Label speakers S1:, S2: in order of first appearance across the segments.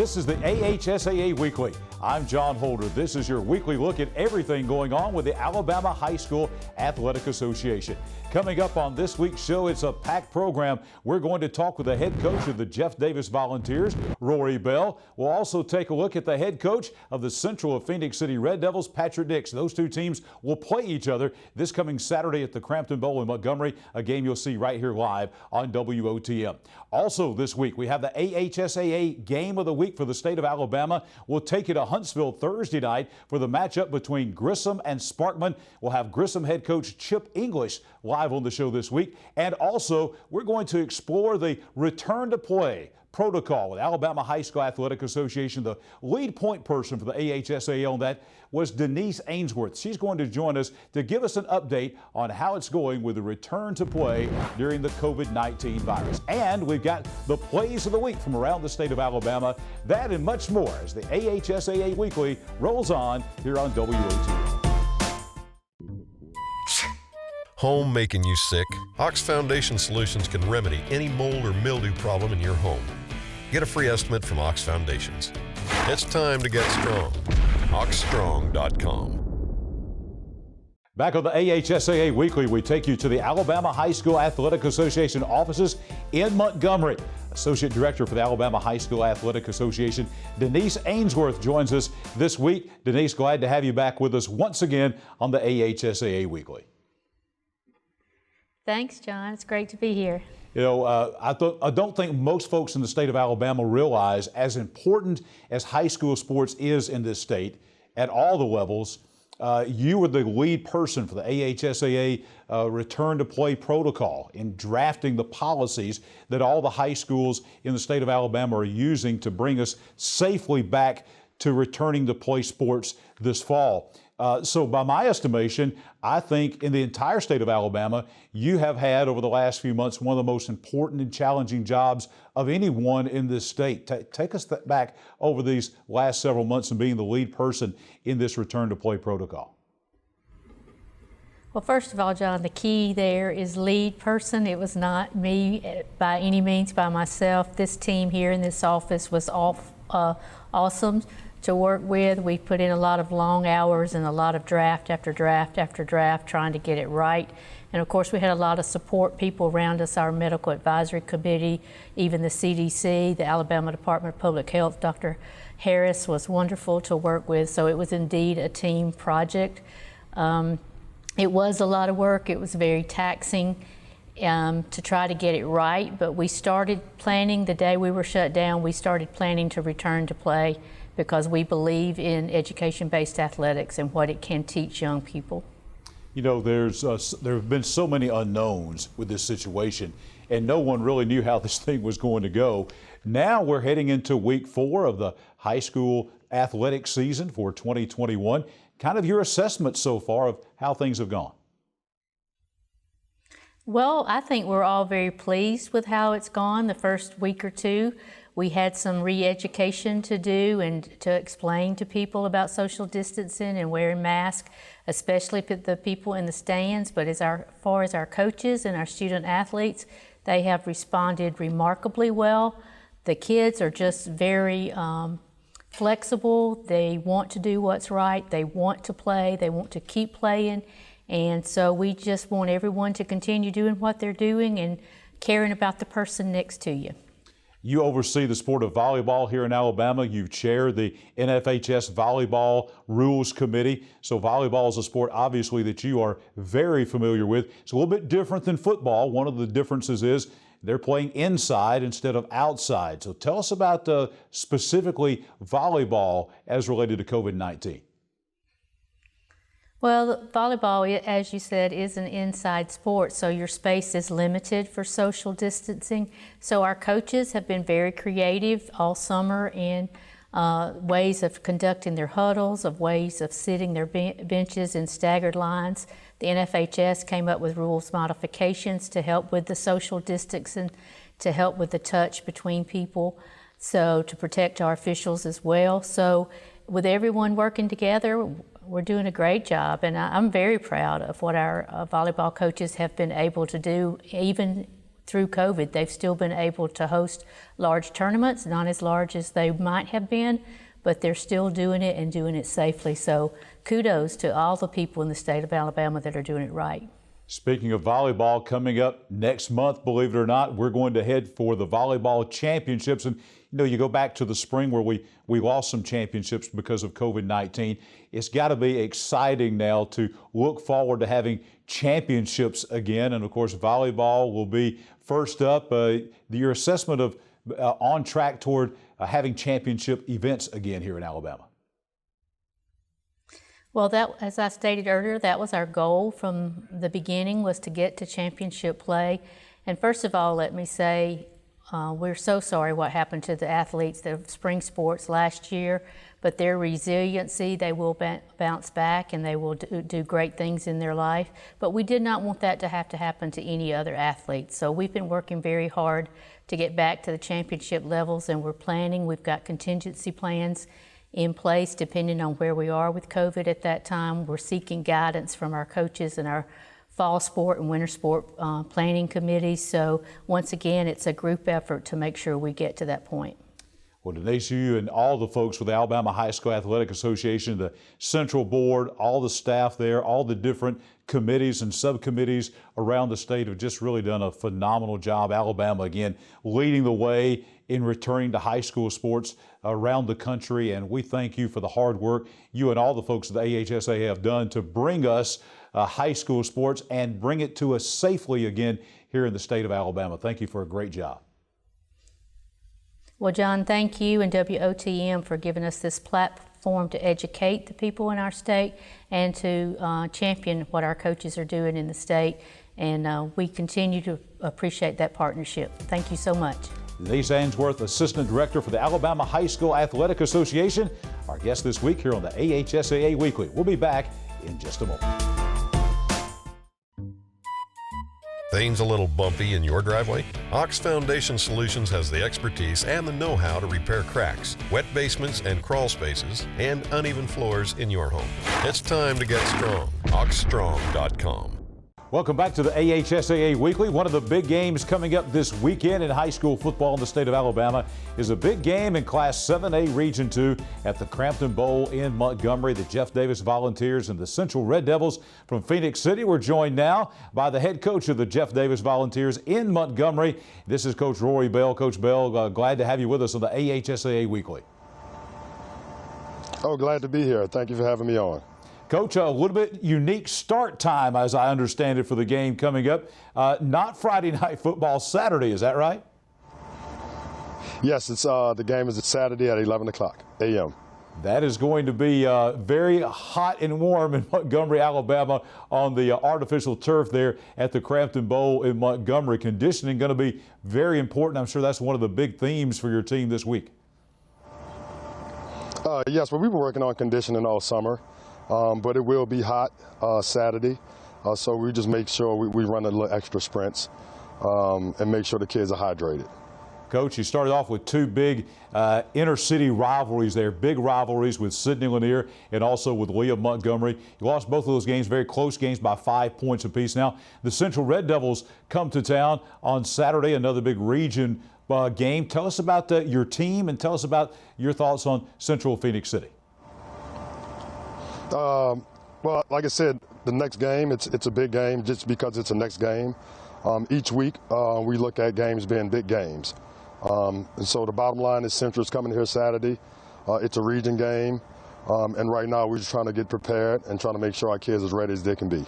S1: This is the AHSAA Weekly. I'm John Holder. This is your weekly look at everything going on with the Alabama High School Athletic Association. Coming up on this week's show, it's a packed program. We're going to talk with the head coach of the Jeff Davis Volunteers, Rory Bell. We'll also take a look at the head coach of the Central of Phoenix City Red Devils, Patrick Dix. Those two teams will play each other this coming Saturday at the Crampton Bowl in Montgomery, a game you'll see right here live on WOTM. Also this week, we have the AHSAA Game of the Week for the state of Alabama. We'll take you to Huntsville Thursday night for the matchup between Grissom and Sparkman. We'll have Grissom head coach Chip English live on the show this week. And also, we're going to explore the return to play protocol with Alabama High School Athletic Association. The lead point person for the AHSAA on that was Denise Ainsworth. She's going to join us to give us an update on how it's going with the return to play during the COVID-19 virus. And we've got the plays of the week from around the state of Alabama. That and much more as the AHSAA Weekly rolls on here on WOTM.
S2: Home making you sick? Ox Foundation Solutions can remedy any mold or mildew problem in your home. Get a free estimate from Ox Foundations. It's time to get strong. OxStrong.com.
S1: Back on the AHSAA Weekly, we take you to the Alabama High School Athletic Association offices in Montgomery. Associate Director for the Alabama High School Athletic Association, Denise Ainsworth, joins us this week. Denise, glad to have you back with us once again on the AHSAA Weekly.
S3: Thanks, John. It's great to be here.
S1: You know, I don't think most folks in the state of Alabama realize as important as high school sports is in this state at all the levels. You were the lead person for the AHSAA return to play protocol in drafting the policies that all the high schools in the state of Alabama are using to bring us safely back to returning to play sports this fall. So by my estimation, I think in the entire state of Alabama, you have had over the last few months one of the most important and challenging jobs of anyone in this state. Take us back over these last several months and being the lead person in this return to play protocol.
S3: Well, first of all, John, the key there is lead person. It was not me by any means by myself. This team here in this office was awesome to work with. We put in a lot of long hours and a lot of draft after draft after draft trying to get it right. And of course we had a lot of support people around us, our medical advisory committee, even the CDC, the Alabama Department of Public Health. Dr. Harris was wonderful to work with, so it was indeed a team project. It was a lot of work. It was very taxing to try to get it right, but we started planning the day we were shut down. We started planning to return to play because we believe in education-based athletics and what it can teach young people.
S1: You know, there have been so many unknowns with this situation, and no one really knew how this thing was going to go. Now we're heading into week 4 of the high school athletic season for 2021. Kind of your assessment so far of how things have gone.
S3: Well, I think we're all very pleased with how it's gone. The first week or two, we had some re-education to do and to explain to people about social distancing and wearing masks, especially the people in the stands. But as far as our coaches and our student athletes, they have responded remarkably well. The kids are just very flexible. They want to do what's right. They want to play. They want to keep playing. And so we just want everyone to continue doing what they're doing and caring about the person next to you.
S1: You oversee the sport of volleyball here in Alabama. You chair the NFHS Volleyball Rules Committee. So volleyball is a sport, obviously, that you are very familiar with. It's a little bit different than football. One of the differences is they're playing inside instead of outside. So tell us about specifically volleyball as related to COVID-19.
S3: Well, volleyball, as you said, is an inside sport, so your space is limited for social distancing. So our coaches have been very creative all summer in ways of conducting their huddles, of ways of sitting their benches in staggered lines. The NFHS came up with rules modifications to help with the social distancing, to help with the touch between people, so to protect our officials as well. So with everyone working together, we're doing a great job, and I'm very proud of what our volleyball coaches have been able to do, even through COVID, they've still been able to host large tournaments, not as large as they might have been, but they're still doing it and doing it safely. So kudos to all the people in the state of Alabama that are doing it right.
S1: Speaking of volleyball, coming up next month, believe it or not, we're going to head for the volleyball championships. And you go back to the spring where we lost some championships because of COVID-19. It's got to be exciting now to look forward to having championships again. And of course, volleyball will be first up. Your assessment of on track toward having championship events again here in Alabama.
S3: Well, that, as I stated earlier, that was our goal from the beginning, was to get to championship play. And first of all, let me say, we're so sorry what happened to the athletes, the spring sports last year, but their resiliency, they will bounce back and they will do great things in their life. But we did not want that to happen to any other athletes. So we've been working very hard to get back to the championship levels, and we're planning. We've got contingency plans in place depending on where we are with COVID at that time. We're seeking guidance from our coaches and our fall sport and winter sport planning committees. So once again, it's a group effort to make sure we get to that point.
S1: Well, Denise, you and all the folks with the Alabama High School Athletic Association, the Central Board, all the staff there, all the different committees and subcommittees around the state have just really done a phenomenal job. Alabama, again, leading the way in returning to high school sports around the country. And we thank you for the hard work you and all the folks at the AHSAA have done to bring us high school sports and bring it to us safely again here in the state of Alabama. Thank you for a great job.
S3: Well, John, thank you and WOTM for giving us this platform to educate the people in our state and to champion what our coaches are doing in the state. And we continue to appreciate that partnership. Thank you so much.
S1: Denise Ainsworth, Assistant Director for the Alabama High School Athletic Association, our guest this week here on the AHSAA Weekly. We'll be back in just a moment.
S2: Things a little bumpy in your driveway? Ox Foundation Solutions has the expertise and the know-how to repair cracks, wet basements and crawl spaces, and uneven floors in your home. It's time to get strong. oxstrong.com.
S1: Welcome back to the AHSAA Weekly. One of the big games coming up this weekend in high school football in the state of Alabama is a big game in Class 7A Region 2 at the Crampton Bowl in Montgomery. The Jeff Davis Volunteers and the Central Red Devils from Phoenix City. We're joined now by the head coach of the Jeff Davis Volunteers in Montgomery. This is Coach Rory Bell. Coach Bell, glad to have you with us on the AHSAA Weekly.
S4: Oh, glad to be here. Thank you for having me on.
S1: Coach, a little bit unique start time, as I understand it, for the game coming up. Not Friday night football, Saturday, is that right?
S4: Yes, it's the game is Saturday at 11 o'clock a.m.
S1: That is going to be very hot and warm in Montgomery, Alabama, on the artificial turf there at the Crampton Bowl in Montgomery. Conditioning going to be very important. I'm sure that's one of the big themes for your team this week.
S4: Yes, well, we've been working on conditioning all summer. But it will be hot Saturday, so we just make sure we run a little extra sprints and make sure the kids are hydrated.
S1: Coach, you started off with two big inner-city rivalries there, big rivalries with Sidney Lanier and also with William Montgomery. You lost both of those games, very close games by 5 points apiece. Now, the Central Red Devils come to town on Saturday, another big region game. Tell us about your team and tell us about your thoughts on Central Phoenix City.
S4: Well, like I said, the next game, it's a big game just because it's a next game. Each week, we look at games being big games. And so the bottom line is Central's coming here Saturday. It's a region game. And right now, we're just trying to get prepared and trying to make sure our kids are as ready as they can be.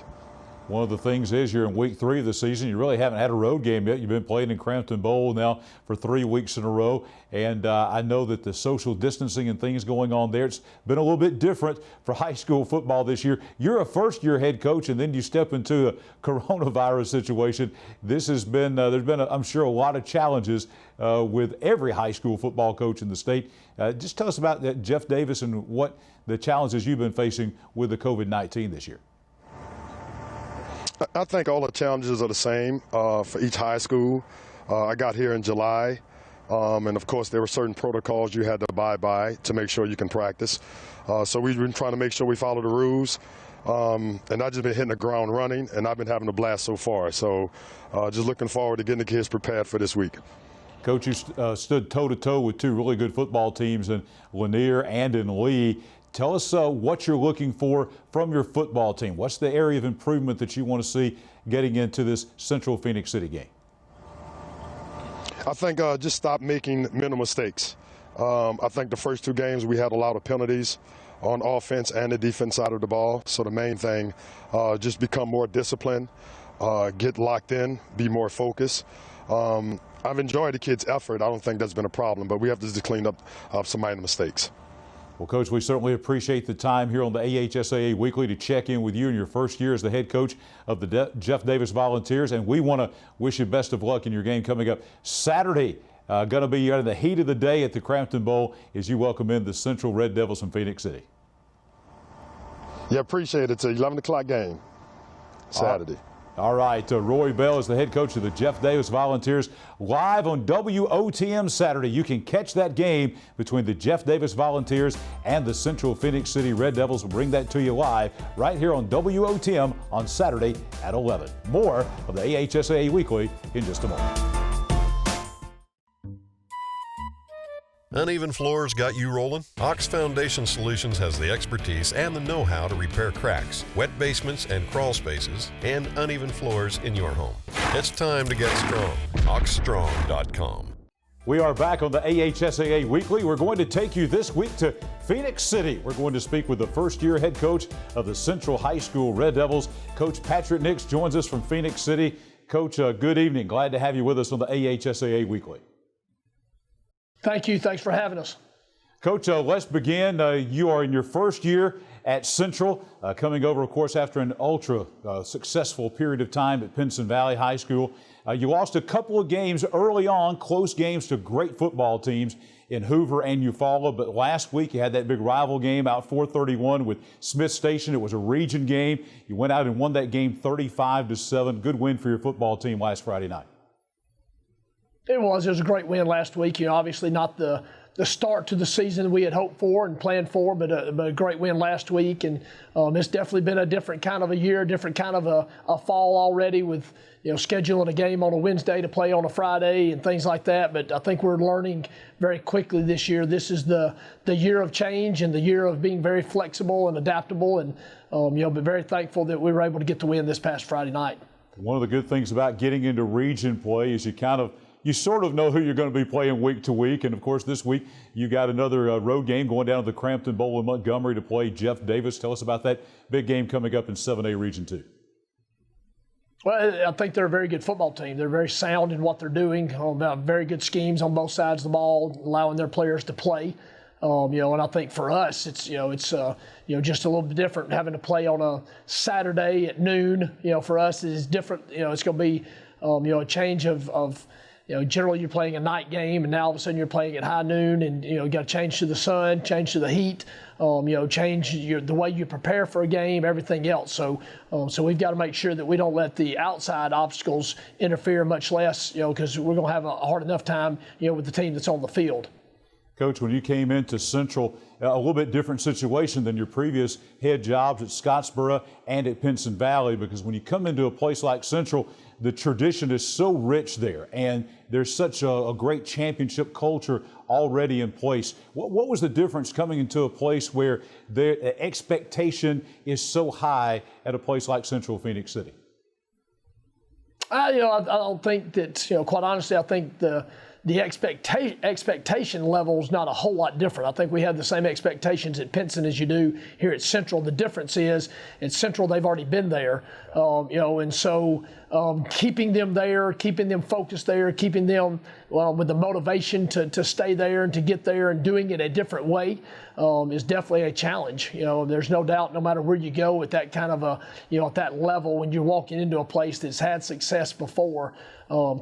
S1: One of the things is you're in week 3 of the season. You really haven't had a road game yet. You've been playing in Crampton Bowl now for 3 weeks in a row. And I know that the social distancing and things going on there, it's been a little bit different for high school football this year. You're a first-year head coach, and then you step into a coronavirus situation. This has been, there's been, I'm sure, a lot of challenges with every high school football coach in the state. Just tell us about Jeff Davis and what the challenges you've been facing with the COVID-19 this year.
S4: I think all the challenges are the same for each high school. I got here in July, and of course there were certain protocols you had to abide by to make sure you can practice. So we've been trying to make sure we follow the rules. and I've just been hitting the ground running, and I've been having a blast so far. So just looking forward to getting the kids prepared for this week.
S1: Coach, you stood toe-to-toe with two really good football teams in Lanier and in Lee. Tell us what you're looking for from your football team. What's the area of improvement that you want to see getting into this Central Phoenix City game?
S4: I think just stop making mental mistakes. I think the first two games we had a lot of penalties on offense and the defense side of the ball. So the main thing, just become more disciplined, get locked in, be more focused. I've enjoyed the kids' effort. I don't think that's been a problem, but we have to just clean up some minor mistakes.
S1: Well, Coach, we certainly appreciate the time here on the AHSAA Weekly to check in with you in your first year as the head coach of the Jeff Davis Volunteers, and we want to wish you best of luck in your game coming up Saturday. Going to be in the heat of the day at the Crampton Bowl as you welcome in the Central Red Devils from Phoenix City.
S4: Yeah, appreciate it. It's an 11 o'clock game Saturday.
S1: All right, Roy Bell is the head coach of the Jeff Davis Volunteers, live on WOTM Saturday. You can catch that game between the Jeff Davis Volunteers and the Central Phoenix City Red Devils. We'll bring that to you live right here on WOTM on Saturday at 11. More of the AHSAA Weekly in just a moment.
S2: Uneven floors got you rolling? Ox Foundation Solutions has the expertise and the know-how to repair cracks, wet basements and crawl spaces, and uneven floors in your home. It's time to get strong. OxStrong.com.
S1: We are back on the AHSAA Weekly. We're going to take you this week to Phoenix City. We're going to speak with the first-year head coach of the Central High School Red Devils. Coach Patrick Nix joins us from Phoenix City. Coach, good evening. Glad to have you with us on the AHSAA Weekly.
S5: Thank you. Thanks for having us.
S1: Coach, let's begin. You are in your first year at Central, coming over, of course, after an ultra successful period of time at Pinson Valley High School. You lost a couple of games early on, close games to great football teams in Hoover and Eufaula, but last week you had that big rival game out 4-31 with Smith Station. It was a region game. You went out and won that game 35-7. Good win for your football team last Friday night.
S5: It was a great win last week. Obviously not the start to the season we had hoped for and planned for, but a great win last week. And it's definitely been a different kind of a year, different kind of a fall already with, scheduling a game on a Wednesday to play on a Friday and things like that. But I think we're learning very quickly this year. This is the year of change and the year of being very flexible and adaptable. And, but very thankful that we were able to get the win this past Friday night.
S1: One of the good things about getting into region play is you sort of know who you're going to be playing week to week. And, of course, this week you got another road game going down to the Crampton Bowl in Montgomery to play Jeff Davis. Tell us about that big game coming up in 7A Region 2.
S5: Well, I think they're a very good football team. They're very sound in what they're doing, very good schemes on both sides of the ball, allowing their players to play. And I think for us, it's just a little bit different having to play on a Saturday at noon. For us is different. It's going to be, a change of generally you're playing a night game, and now all of a sudden you're playing at high noon, and you got to change to the sun, change to the heat, change the way you prepare for a game, everything else. So we've got to make sure that we don't let the outside obstacles interfere, much less, because we're going to have a hard enough time, with the team that's on the field.
S1: Coach, when you came into Central, a little bit different situation than your previous head jobs at Scottsboro and at Pinson Valley, because when you come into a place like Central, the tradition is so rich there, and there's such a great championship culture already in place. What was the difference coming into a place where the expectation is so high at a place like Central Phoenix City?
S5: I don't think that, quite honestly, I think the expectation level is not a whole lot different. I think we have the same expectations at Pinson as you do here at Central. The difference is at Central they've already been there, and so keeping them there, keeping them focused there, keeping them with the motivation to stay there and to get there and doing it a different way is definitely a challenge. There's no doubt, no matter where you go at that kind of at that level, when you're walking into a place that's had success before,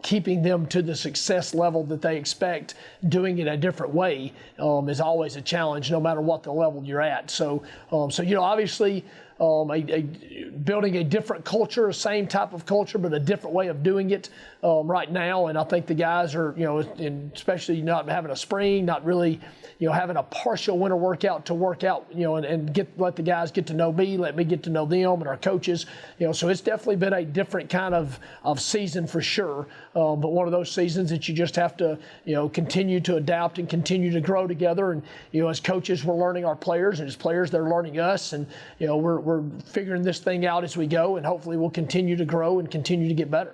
S5: keeping them to the success level that they expect, doing it a different way is always a challenge, no matter what the level you're at. So obviously, building a different culture, same type of culture, but a different way of doing it right now. And I think the guys are, and especially not having a spring, not really, having a partial winter workout to work out, and let the guys get to know me, let me get to know them and our coaches. So it's definitely been a different kind of season for sure. But one of those seasons that you just have to, continue to adapt and continue to grow together. And, as coaches, we're learning our players, and as players, they're learning us. And, we're figuring this thing out as we go, and hopefully we'll continue to grow and continue to get better.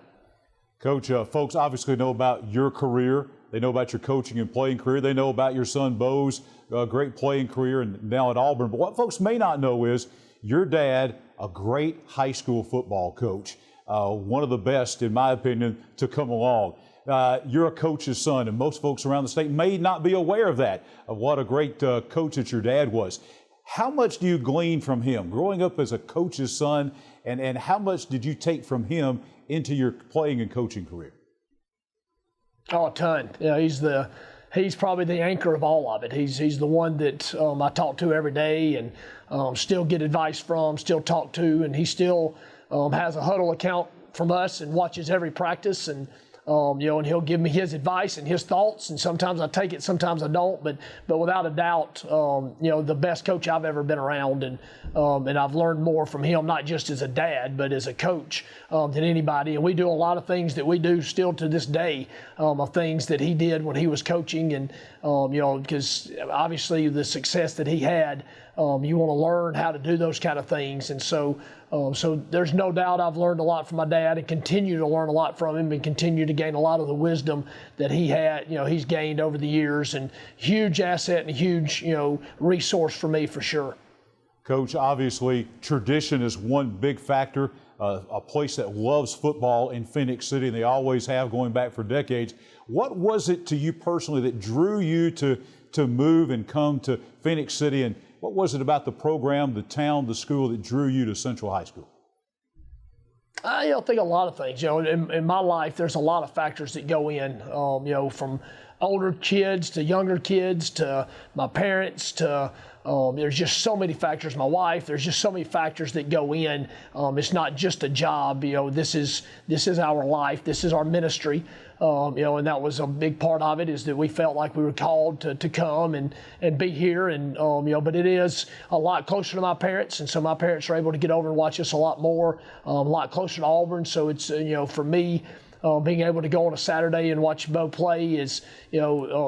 S1: Coach, folks obviously know about your career. They know about your coaching and playing career. They know about your son Bo's great playing career and now at Auburn. But what folks may not know is your dad, a great high school football coach, one of the best, in my opinion, to come along. You're a coach's son, and most folks around the state may not be aware of that, of what a great coach that your dad was. How much do you glean from him growing up as a coach's son, and how much did you take from him into your playing and coaching career?
S5: Oh, a ton. He's probably the anchor of all of it. He's the one that I talk to every day and still get advice from, still talk to, and he still has a huddle account from us and watches every practice, and and he'll give me his advice and his thoughts, and sometimes I take it, sometimes I don't, but without a doubt, the best coach I've ever been around, and I've learned more from him, not just as a dad, but as a coach than anybody. And we do a lot of things that we do still to this day, of things that he did when he was coaching, and because obviously the success that he had, you want to learn how to do those kind of things. And so there's no doubt I've learned a lot from my dad and continue to learn a lot from him and continue to gain a lot of the wisdom that he had, he's gained over the years, and huge asset and a huge, resource for me for sure.
S1: Coach, obviously tradition is one big factor, a place that loves football in Phoenix City, and they always have going back for decades. What was it to you personally that drew you to move and come to Phoenix City, and what was it about the program, the town, the school that drew you to Central High School?
S5: I think a lot of things. In my life, there's a lot of factors that go in. From older kids to younger kids to my parents to there's just so many factors. My wife, there's just so many factors that go in. It's not just a job. This is our life. This is our ministry. And that was a big part of it, is that we felt like we were called to come and be here. And, but it is a lot closer to my parents. And so my parents are able to get over and watch us a lot more, a lot closer to Auburn. So it's, for me, being able to go on a Saturday and watch Bo play is,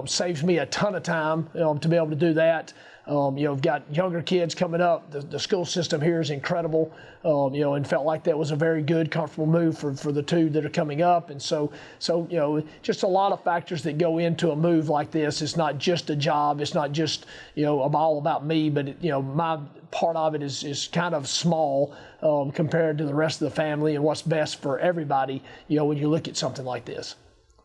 S5: saves me a ton of time to be able to do that. We've got younger kids coming up. The school system here is incredible, and felt like that was a very good, comfortable move for the two that are coming up. And so just a lot of factors that go into a move like this. It's not just a job. It's not just, all about me, but, my part of it is kind of small compared to the rest of the family and what's best for everybody, when you look at something like this.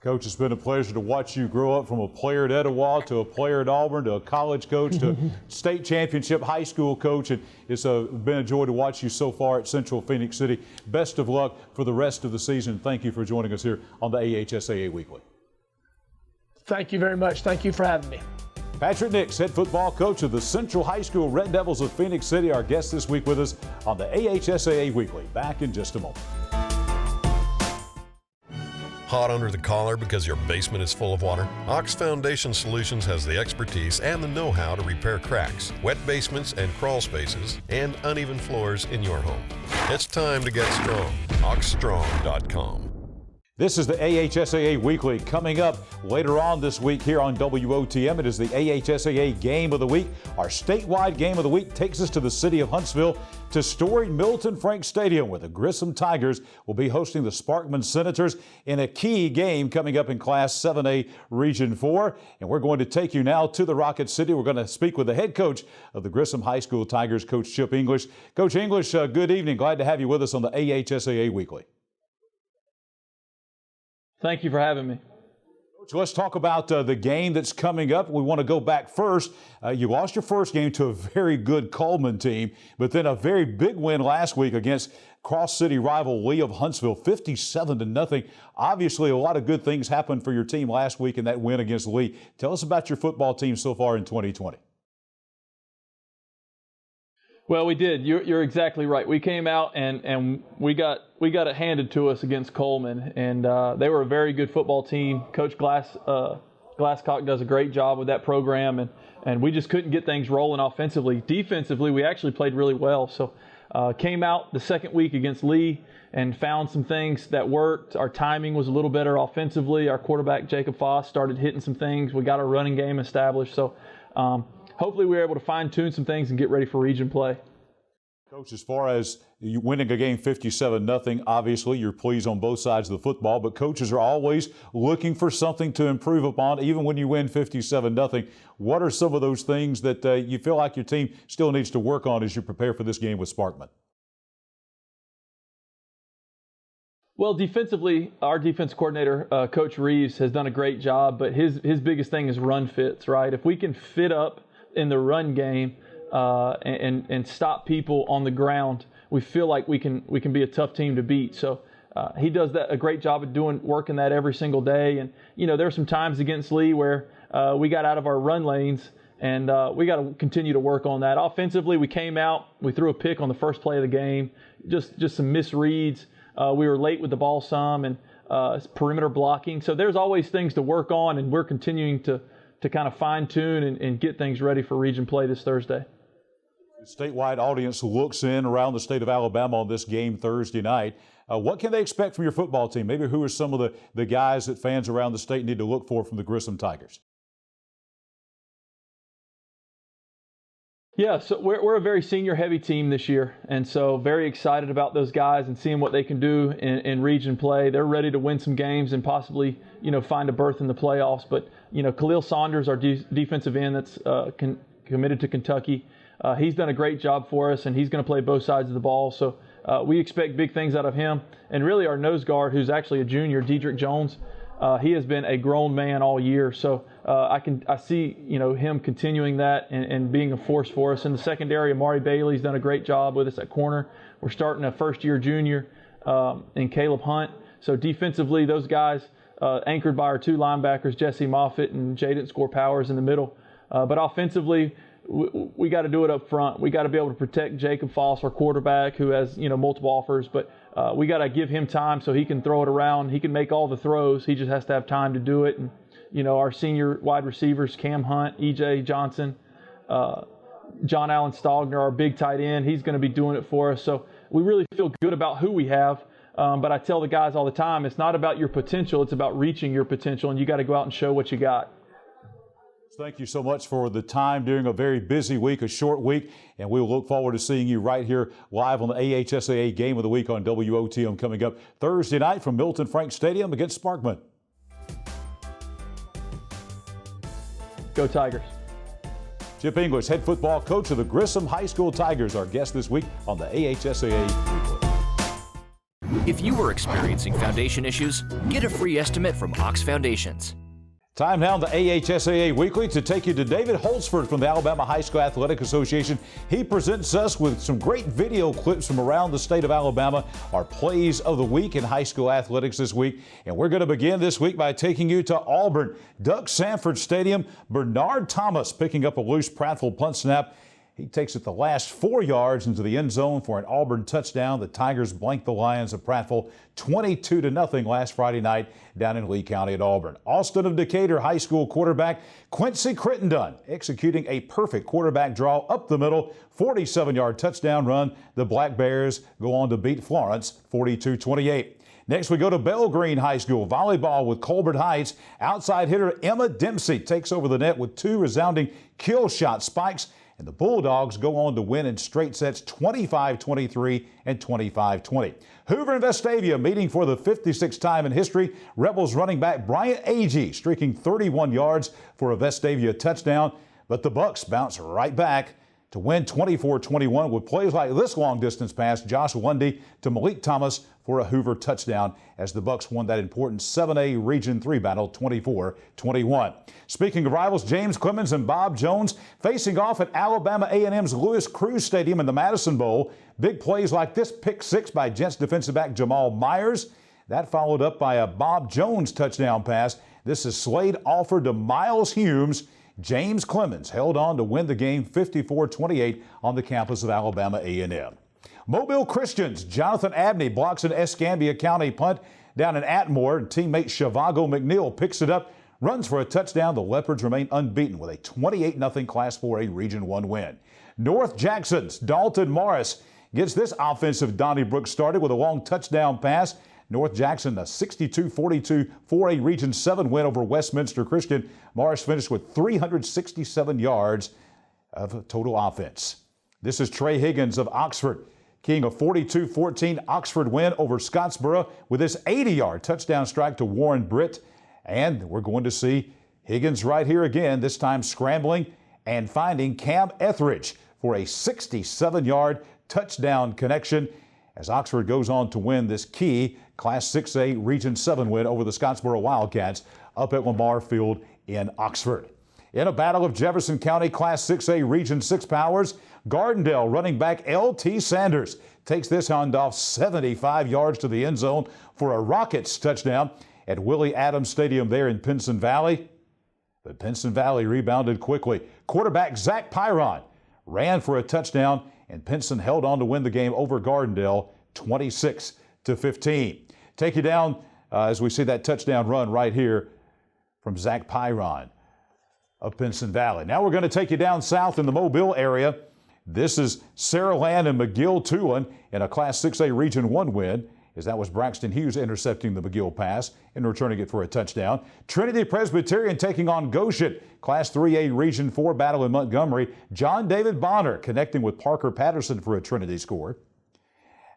S1: Coach, it's been a pleasure to watch you grow up from a player at Etowah to a player at Auburn to a college coach to state championship high school coach. And it's been a joy to watch you so far at Central Phoenix City. Best of luck for the rest of the season. Thank you for joining us here on the AHSAA Weekly.
S5: Thank you very much. Thank you for having me.
S1: Patrick Nix, head football coach of the Central High School Red Devils of Phoenix City, our guest this week with us on the AHSAA Weekly. Back in just a moment.
S2: Hot under the collar because your basement is full of water? Ox Foundation Solutions has the expertise and the know-how to repair cracks, wet basements and crawl spaces, and uneven floors in your home. It's time to get strong. oxstrong.com.
S1: This is the AHSAA Weekly. Coming up later on this week here on WOTM, it is the AHSAA Game of the Week. Our statewide Game of the Week takes us to the city of Huntsville to storied Milton Frank Stadium, where the Grissom Tigers will be hosting the Sparkman Senators in a key game coming up in Class 7A Region 4. And we're going to take you now to the Rocket City. We're going to speak with the head coach of the Grissom High School Tigers, Coach Chip English. Coach English, good evening. Glad to have you with us on the AHSAA Weekly.
S6: Thank you for having me.
S1: Coach, let's talk about the game that's coming up. We want to go back first. You lost your first game to a very good Coleman team, but then a very big win last week against cross-city rival Lee of Huntsville, 57-0. Obviously, a lot of good things happened for your team last week in that win against Lee. Tell us about your football team so far in 2020.
S6: Well, we did. You're exactly right. We came out and we got it handed to us against Coleman, and they were a very good football team. Coach Glasscock does a great job with that program, and we just couldn't get things rolling offensively. Defensively, we actually played really well. So came out the second week against Lee and found some things that worked. Our timing was a little better offensively. Our quarterback, Jacob Foss, started hitting some things. We got our running game established. So hopefully we were able to fine-tune some things and get ready for region play.
S1: Coach, as far as you winning a game 57-0, obviously you're pleased on both sides of the football, but coaches are always looking for something to improve upon, even when you win 57-0. What are some of those things that you feel like your team still needs to work on as you prepare for this game with Sparkman?
S6: Well, defensively, our defense coordinator, Coach Reeves, has done a great job, but his biggest thing is run fits, right? If we can fit up in the run game and stop people on the ground, we feel like we can be a tough team to beat. So he does a great job of working that every single day. And there are some times against Lee where we got out of our run lanes, and we got to continue to work on that. Offensively, we came out, we threw a pick on the first play of the game, just some misreads. We were late with the ball some, and perimeter blocking. So there's always things to work on, and we're continuing to kind of fine tune and get things ready for region play this Thursday.
S1: The statewide audience looks in around the state of Alabama on this game Thursday night. What can they expect from your football team? Maybe who are some of the guys that fans around the state need to look for from the Grissom Tigers?
S6: Yeah, so we're a very senior-heavy team this year, and so very excited about those guys and seeing what they can do in region play. They're ready to win some games and possibly, find a berth in the playoffs. But, Khalil Saunders, our defensive end that's committed to Kentucky, he's done a great job for us, and he's going to play both sides of the ball. So we expect big things out of him. And really our nose guard, who's actually a junior, Dedrick Jones, he has been a grown man all year. So I see him continuing that and being a force for us. In the secondary, Amari Bailey's done a great job with us at corner. We're starting a first-year junior in Caleb Hunt. So defensively, those guys anchored by our two linebackers, Jesse Moffitt and Jaden Score Powers in the middle. But offensively, we got to do it up front. We got to be able to protect Jacob Foss, our quarterback, who has multiple offers. But we got to give him time so he can throw it around. He can make all the throws. He just has to have time to do it. And our senior wide receivers, Cam Hunt, E.J. Johnson, John Allen Stogner, our big tight end, he's going to be doing it for us. So we really feel good about who we have. But I tell the guys all the time, it's not about your potential. It's about reaching your potential, and you got to go out and show what you got.
S1: Thank you so much for the time during a very busy week, a short week, and we'll look forward to seeing you right here live on the AHSAA Game of the Week on WOTM coming up Thursday night from Milton Frank Stadium against Sparkman.
S6: Go Tigers.
S1: Chip English, head football coach of the Grissom High School Tigers, our guest this week on the AHSAA Weekly.
S7: If you are experiencing foundation issues, get a free estimate from Ox Foundations.
S1: Time now, the AHSAA Weekly, to take you to David Holzford from the Alabama High School Athletic Association. He presents us with some great video clips from around the state of Alabama, our plays of the week in high school athletics this week. And we're going to begin this week by taking you to Auburn. Doug Sanford Stadium, Bernard Thomas picking up a loose Prattville punt snap. He takes it the last 4 yards into the end zone for an Auburn touchdown. The Tigers blanked the Lions of Prattville 22-0 last Friday night down in Lee County at Auburn. Austin of Decatur High School quarterback Quincy Crittenden executing a perfect quarterback draw up the middle, 47-yard touchdown run. The Black Bears go on to beat Florence 42-28. Next, we go to Belgreen High School volleyball with Colbert Heights. Outside hitter Emma Dempsey takes over the net with 2 resounding kill shot spikes. And the Bulldogs go on to win in straight sets 25-23 and 25-20. Hoover and Vestavia meeting for the 56th time in history. Rebels running back Bryant Agee streaking 31 yards for a Vestavia touchdown. But the Bucks bounce right back to win 24-21 with plays like this long distance pass, Josh Lundy to Malik Thomas for a Hoover touchdown as the Bucks won that important 7A Region 3 battle 24-21. Speaking of rivals, James Clemens and Bob Jones facing off at Alabama A&M's Lewis Cruz Stadium in the Madison Bowl. Big plays like this pick six by Gents defensive back Jamal Myers. That followed up by a Bob Jones touchdown pass. This is Slade Alford to Miles Humes. James Clemens held on to win the game 54-28 on the campus of Alabama A&M. Mobile Christian's Jonathan Abney blocks an Escambia County punt down in Atmore, and teammate Shavago McNeil picks it up, runs for a touchdown. The Leopards remain unbeaten with a 28-0 Class 4A Region 1 win. North Jackson's Dalton Morris gets this offensive Donnybrook started with a long touchdown pass. North Jackson, a 62-42 4A Region 7 win over Westminster Christian. Morris finished with 367 yards of total offense. This is Trey Higgins of Oxford, keying a 42-14 Oxford win over Scottsboro with this 80-yard touchdown strike to Warren Britt. And we're going to see Higgins right here again, this time scrambling and finding Cam Etheridge for a 67-yard touchdown connection as Oxford goes on to win this key Class 6A Region 7 win over the Scottsboro Wildcats up at Lamar Field in Oxford. In a battle of Jefferson County Class 6A Region 6 powers, Gardendale running back L.T. Sanders takes this handoff 75 yards to the end zone for a Rockets touchdown at Willie Adams Stadium there in Pinson Valley. But Pinson Valley rebounded quickly. Quarterback Zach Pyron ran for a touchdown, and Pinson held on to win the game over Gardendale 26-15. Take you down as we see that touchdown run right here from Zach Pyron of Pinson Valley. Now we're going to take you down south in the Mobile area. This is Saraland and McGill-Tulane in a Class 6A Region 1 win, as that was Braxton Hughes intercepting the McGill pass and returning it for a touchdown. Trinity Presbyterian taking on Goshen. Class 3A Region 4 battle in Montgomery. John David Bonner connecting with Parker Patterson for a Trinity score.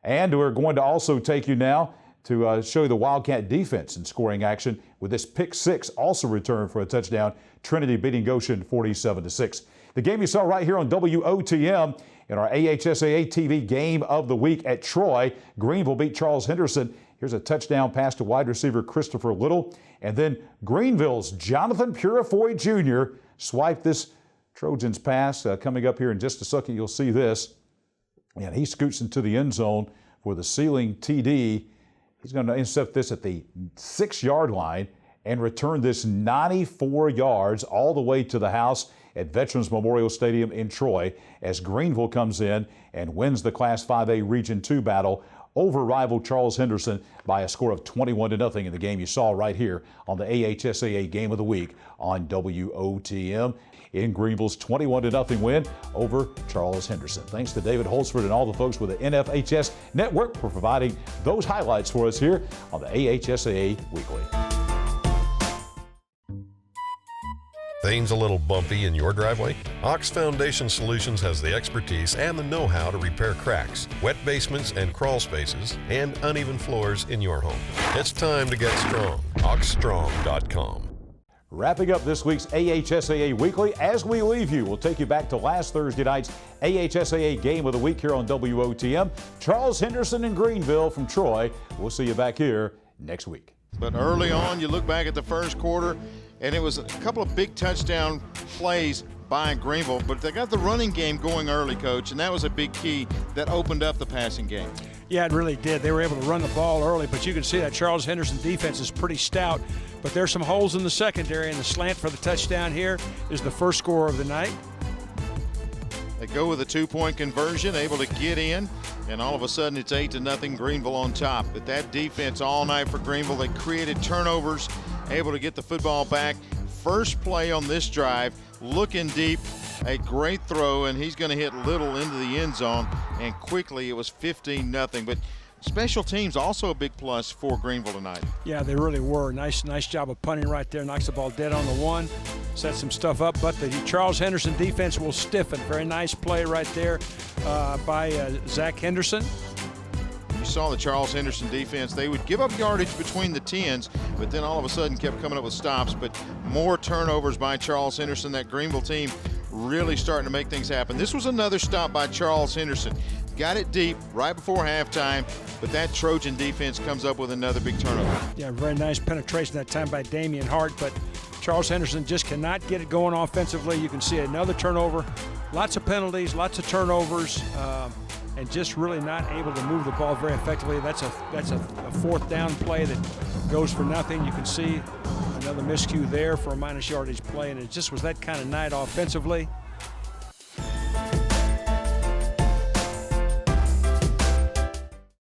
S1: And we're going to also take you now to show you the Wildcat defense in scoring action with this pick six also returned for a touchdown. Trinity beating Goshen 47-6. The game you saw right here on WOTM in our AHSAA TV Game of the Week at Troy. Greenville beat Charles Henderson. Here's a touchdown pass to wide receiver Christopher Little. And then Greenville's Jonathan Purifoy Jr. swiped this Trojans pass. Coming up here in just a second, you'll see this. And he scoots into the end zone for the ceiling TD. He's going to intercept this at the 6-yard line and return this 94 yards all the way to the house at Veterans Memorial Stadium in Troy as Greenville comes in and wins the Class 5A Region 2 battle over rival Charles Henderson by a score of 21-0 in the game you saw right here on the AHSAA Game of the Week on WOTM in Greenville's 21-0 win over Charles Henderson. Thanks to David Holsford and all the folks with the NFHS Network for providing those highlights for us here on the AHSAA Weekly.
S2: Things a little bumpy in your driveway? Ox Foundation Solutions has the expertise and the know-how to repair cracks, wet basements and crawl spaces, and uneven floors in your home. It's time to get strong. OxStrong.com.
S1: Wrapping up this week's AHSAA Weekly, as we leave you, we'll take you back to last Thursday night's AHSAA Game of the Week here on WOTM. Charles Henderson and Greenville from Troy. We'll see you back here next week.
S8: But early on, you look back at the first quarter, and it was a couple of big touchdown plays by Greenville, but they got the running game going early, Coach, and that was a big key that opened up the passing game.
S9: Yeah, it really did. They were able to run the ball early, but you can see that Charles Henderson defense is pretty stout. But there's some holes in the secondary, and the slant for the touchdown here is the first score of the night.
S8: They go with a 2-point conversion, able to get in, and all of a sudden it's 8-0 Greenville on top. But that defense all night for Greenville, they created turnovers, able to get the football back. First play on this drive, looking deep, a great throw, and he's going to hit Little into the end zone, and quickly it was 15-0. But special teams also a big plus for Greenville tonight.
S9: Yeah, they really were. Nice job of punting right there. Knocks the ball dead on the one. Set some stuff up, but the Charles Henderson defense will stiffen. Very nice play right there by Zach Henderson.
S8: You saw the Charles Henderson defense. They would give up yardage between the 10s, but then all of a sudden kept coming up with stops. But more turnovers by Charles Henderson. That Greenville team really starting to make things happen. This was another stop by Charles Henderson. Got it deep right before halftime, but that Trojan defense comes up with another big turnover.
S9: Yeah, very nice penetration that time by Damian Hart, but Charles Henderson just cannot get it going offensively. You can see another turnover. Lots of penalties, lots of turnovers. and just really not able to move the ball very effectively. That's a fourth down play that goes for nothing. You can see another miscue there for a minus yardage play, and it just was that kind of night offensively.